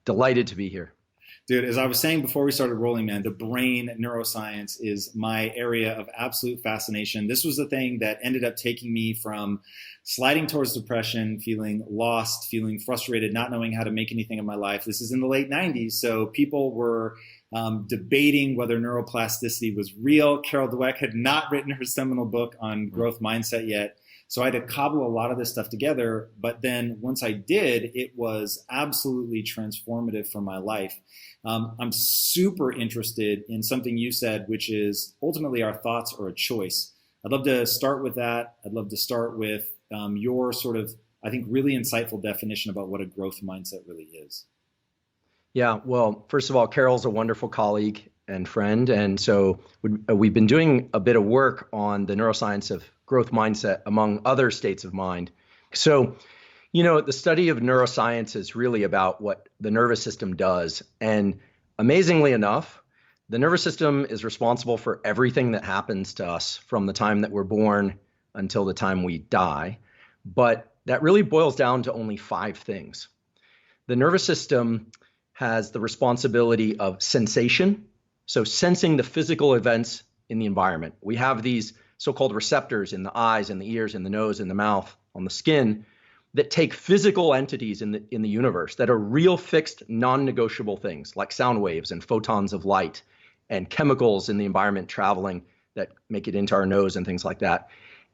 Delighted to be here. Dude, as I was saying before we started rolling, man, the brain neuroscience is my area of absolute fascination. This was the thing that ended up taking me from sliding towards depression, feeling lost, feeling frustrated, not knowing how to make anything of my life. This is in the late 90s, so people were debating whether neuroplasticity was real. Carol Dweck had not written her seminal book on growth mindset yet. So I had to cobble a lot of this stuff together. But then once I did, it was absolutely transformative for my life. I'm super interested in something you said, which is ultimately our thoughts are a choice. I'd love to start with that. I'd love to start with your sort of, I think, really insightful definition about what a growth mindset really is. Yeah, well, first of all, Carol's a wonderful colleague and friend. And so we've been doing a bit of work on the neuroscience of growth mindset, among other states of mind. So, the study of neuroscience is really about what the nervous system does. And amazingly enough, the nervous system is responsible for everything that happens to us from the time that we're born until the time we die. But that really boils down to only 5 things. The nervous system has the responsibility of sensation, so sensing the physical events in the environment. We have these so-called receptors in the eyes and the ears and the nose and the mouth on the skin that take physical entities in the universe that are real fixed non-negotiable things like sound waves and photons of light and chemicals in the environment traveling that make it into our nose and things like that,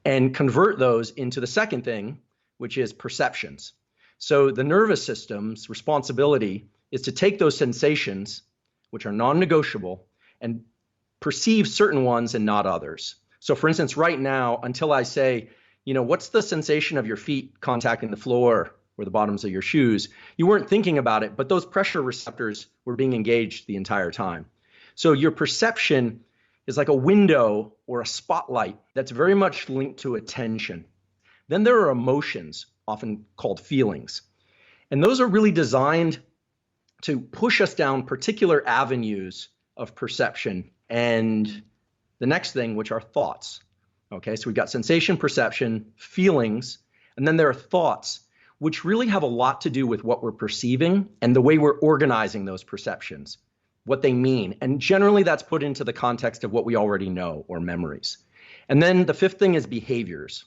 and convert those into the second thing, which is perceptions. So the nervous system's responsibility is to take those sensations, which are non-negotiable, and perceive certain ones and not others. So for instance, right now, until I say, what's the sensation of your feet contacting the floor or the bottoms of your shoes, you weren't thinking about it, but those pressure receptors were being engaged the entire time. So your perception is like a window or a spotlight that's very much linked to attention. Then there are emotions, often called feelings. And those are really designed to push us down particular avenues of perception. And the next thing, which are thoughts. Okay, so we've got sensation, perception, feelings, and then there are thoughts, which really have a lot to do with what we're perceiving and the way we're organizing those perceptions, what they mean. And generally that's put into the context of what we already know or memories. And then the 5th thing is behaviors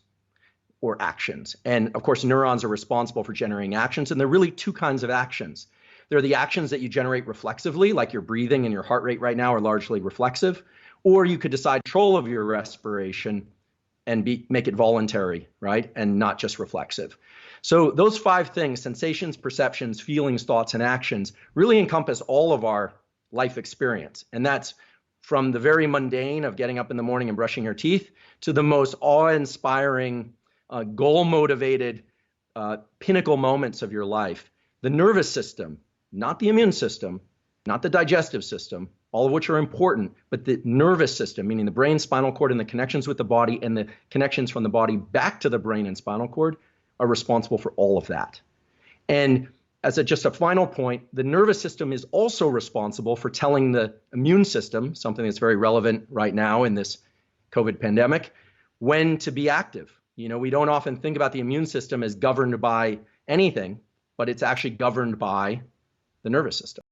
or actions. And of course, neurons are responsible for generating actions. And there are really 2 kinds of actions. There are the actions that you generate reflexively, like your breathing and your heart rate right now are largely reflexive. Or you could decide control of your respiration and make it voluntary, right? And not just reflexive. So those 5 things, sensations, perceptions, feelings, thoughts, and actions, really encompass all of our life experience. And that's from the very mundane of getting up in the morning and brushing your teeth to the most awe-inspiring, goal-motivated, pinnacle moments of your life. The nervous system, not the immune system, not the digestive system, all of which are important, but the nervous system, meaning the brain, spinal cord, and the connections with the body and the connections from the body back to the brain and spinal cord are responsible for all of that. And as just a final point, the nervous system is also responsible for telling the immune system, something that's very relevant right now in this COVID pandemic, when to be active. We don't often think about the immune system as governed by anything, but it's actually governed by the nervous system.